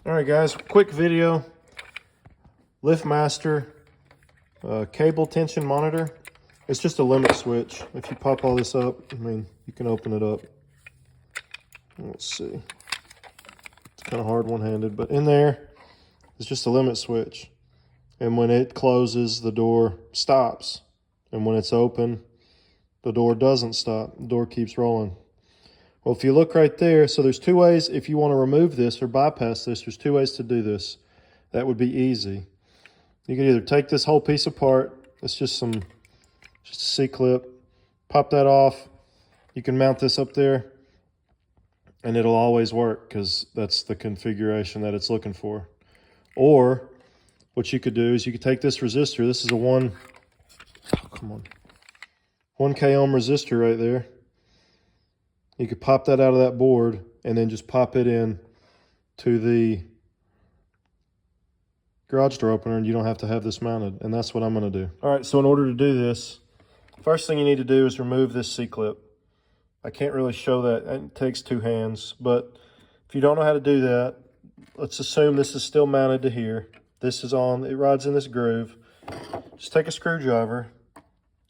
All right, guys, quick video. Liftmaster cable tension monitor. It's just a limit switch. If you pop all this up, I mean, you can open it up. Let's see. It's kind of hard one-handed, but in there, it's just a limit switch. And when it closes, the door stops. And when it's open, the door doesn't stop. The door keeps rolling. Well, if you look right there, so there's two ways if you want to remove this or bypass this, there's two ways to do this. That would be easy. You can either take this whole piece apart. It's just a C-clip. Pop that off. You can mount this up there, and it'll always work because that's the configuration that it's looking for. Or what you could do is you could take this resistor. This is a 1K ohm resistor right there. You could pop that out of that board and then just pop it in to the garage door opener, and you don't have to have this mounted. And that's what I'm going to do. All right, so in order to do this, first thing you need to do is remove this C-clip. I can't really show that. It takes two hands. But if you don't know how to do that, let's assume this is still mounted to here. This is on, it rides in this groove. Just take a screwdriver,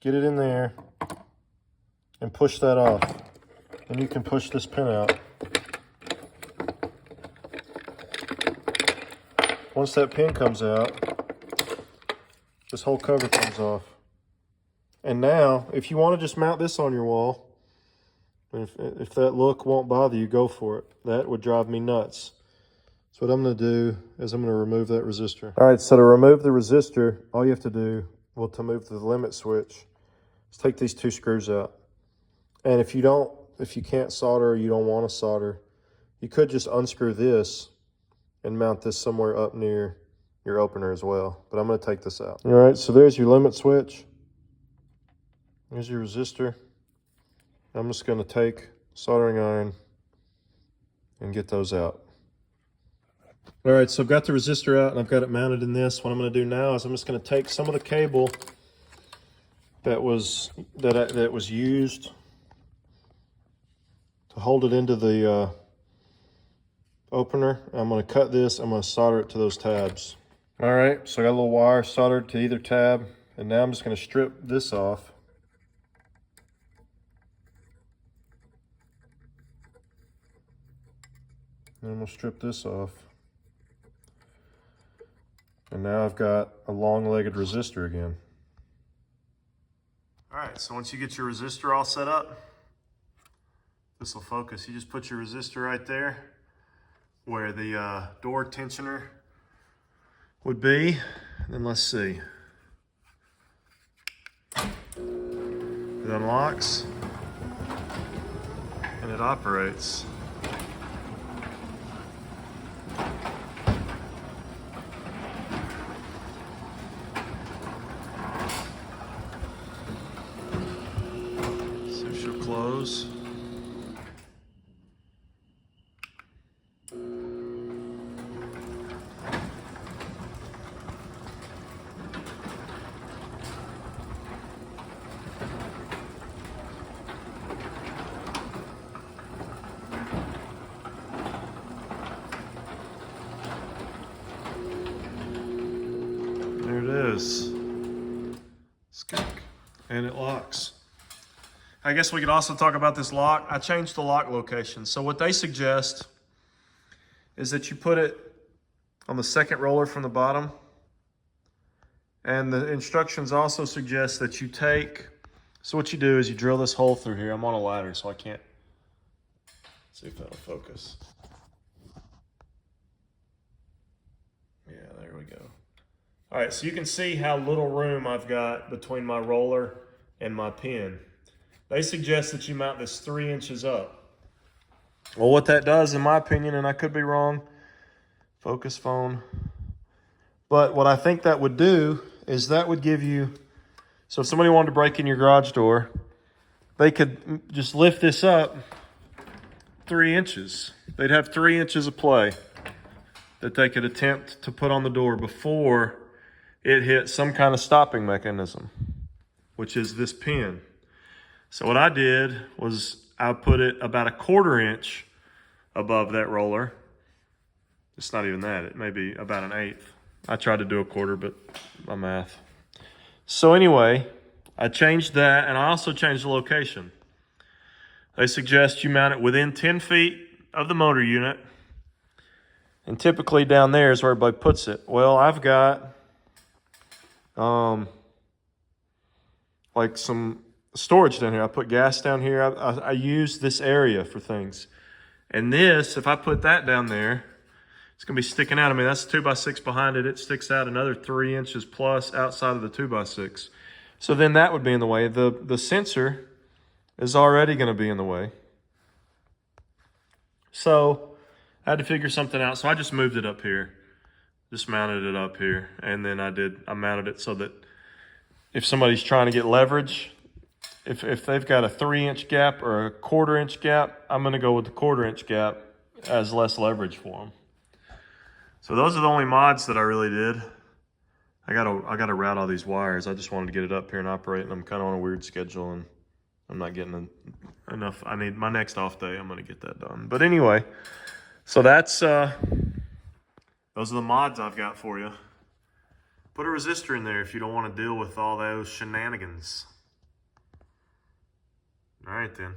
get it in there, and push that off. And you can push this pin out. Once that pin comes out, this whole cover comes off. And now, if you want to just mount this on your wall, if that look won't bother you, go for it. That would drive me nuts. So what I'm going to do is I'm going to remove that resistor. All right, so to remove the resistor, all you have to do, well, to move the limit switch, is take these two screws out. And if you can't solder or you don't want to solder, you could just unscrew this and mount this somewhere up near your opener as well. But I'm going to take this out. All right, so there's your limit switch. Here's your resistor. I'm just going to take soldering iron and get those out. All right, so I've got the resistor out and I've got it mounted in this. What I'm going to do now is I'm just going to take some of the cable that was used to hold it into the opener. I'm going to cut this. I'm going to solder it to those tabs. All right, so I got a little wire soldered to either tab, and now I'm just going to strip this off. And I'm going to strip this off. And now I've got a long-legged resistor again. All right, so once you get your resistor all set up, this will focus. You just put your resistor right there where the door tensioner would be. And then let's see. It unlocks and it operates. So she'll close. There it is. Skunk. And it locks. I guess we could also talk about this lock. I changed the lock location. So what they suggest is that you put it on the second roller from the bottom. And the instructions also suggest that you take, so what you do is you drill this hole through here. I'm on a ladder, so I can't see if that'll focus. Yeah, there we go. All right, so you can see how little room I've got between my roller and my pin. They suggest that you mount this 3 inches up. Well, what that does, in my opinion, and I could be wrong, focus phone, but what I think that would do is that would give you, so if somebody wanted to break in your garage door, they could just lift this up 3 inches. They'd have 3 inches of play that they could attempt to put on the door before it hit some kind of stopping mechanism, which is this pin. So what I did was I put it about 1/4 inch above that roller, it's not even that. It may be about 1/8. I tried to do a quarter, but my math. So anyway, I changed that, and I also changed the location. They suggest you mount it within 10 feet of the motor unit. And typically down there is where everybody puts it. Well, I've got like some storage down here. I put gas down here. I use this area for things. And this, if I put that down there, it's gonna be sticking out. I mean, that's a 2x6 behind it. It sticks out another 3 inches plus outside of the 2x6. So then that would be in the way. The sensor is already gonna be in the way. So I had to figure something out. So I just moved it up here. Just mounted it up here. And then I mounted it so that if somebody's trying to get leverage, if they've got a 3-inch gap or a 1/4 inch gap, I'm gonna go with the 1/4 inch gap as less leverage for them. So those are the only mods that I really did. I gotta route all these wires. I just wanted to get it up here and operate, and I'm kind of on a weird schedule, and I'm not getting enough. I need my next off day. I'm gonna get that done. But anyway, so that's those are the mods I've got for you. Put a resistor in there if you don't want to deal with all those shenanigans. All right then.